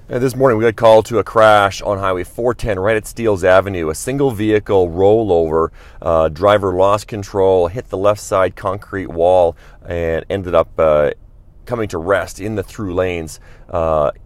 This morning we got called to a crash on Highway 410 right at Steeles Avenue. A single vehicle rollover. Driver lost control, hit the left side concrete wall, and ended up coming to rest in the through lanes.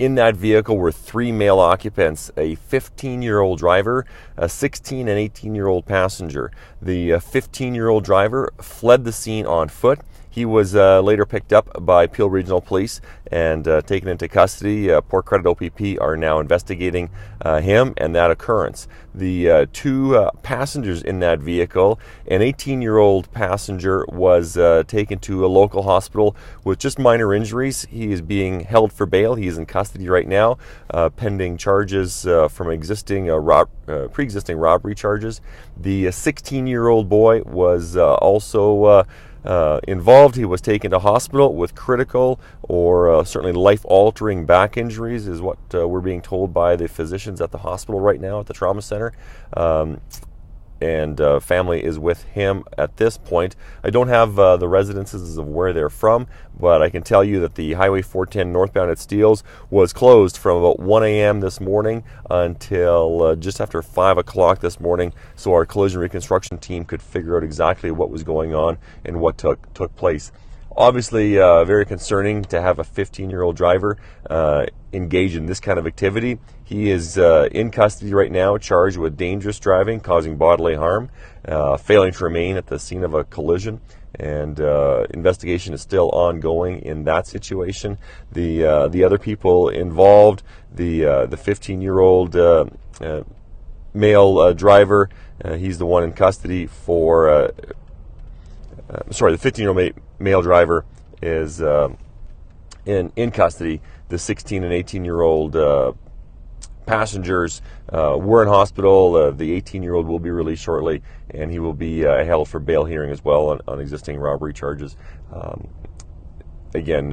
In that vehicle were three male occupants, a 15-year-old driver, a 16 and 18-year-old passenger. The 15-year-old driver fled the scene on foot. He was later picked up by Peel Regional Police and taken into custody. Port Credit OPP are now investigating him and that occurrence. The two passengers in that vehicle, an 18-year-old passenger was taken to a local hospital with just minor injuries. He is being held for bail. He is in custody right now, pending charges from existing pre-existing robbery charges. The 16-year-old boy was also involved. He was taken to hospital with critical or certainly life-altering back injuries, is what we're being told by the physicians at the hospital right now at the trauma center. And family is with him at this point. I don't have the residences of where they're from, but I can tell you that the Highway 410 northbound at Steeles was closed from about 1 a.m. this morning until just after 5 o'clock this morning, so our collision reconstruction team could figure out exactly what was going on and what took place. Obviously, very concerning to have a 15-year-old driver engage in this kind of activity. He is in custody right now, charged with dangerous driving, causing bodily harm, failing to remain at the scene of a collision, and investigation is still ongoing in that situation. The other people involved, the 15-year-old male driver, he's the one in custody for. The 15-year-old male driver is in custody. The 16 and 18-year-old passengers were in hospital. The 18-year-old will be released shortly, and he will be held for bail hearing as well on existing robbery charges. Again,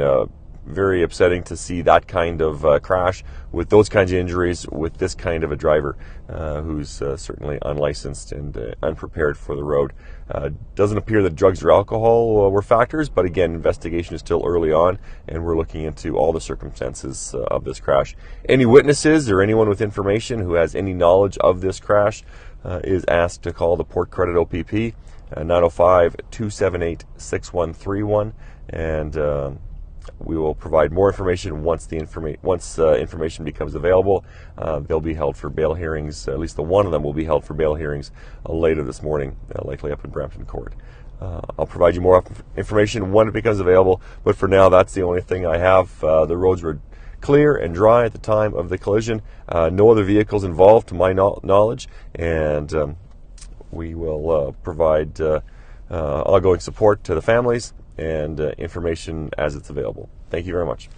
very upsetting to see that kind of crash with those kinds of injuries with this kind of a driver who's certainly unlicensed and unprepared for the road. Doesn't appear that drugs or alcohol were factors, but again, investigation is still early on, and we're looking into all the circumstances of this crash. Any witnesses or anyone with information who has any knowledge of this crash is asked to call the Port Credit OPP 905-278-6131, and we will provide more information once information becomes available. They'll be held for bail hearings. At least the one of them will be held for bail hearings later this morning, likely up in Brampton Court. I'll provide you more information when it becomes available, but for now, that's the only thing I have. The roads were clear and dry at the time of the collision. No other vehicles involved, to my knowledge, and we will provide ongoing support to the families and information as it's available. Thank you very much.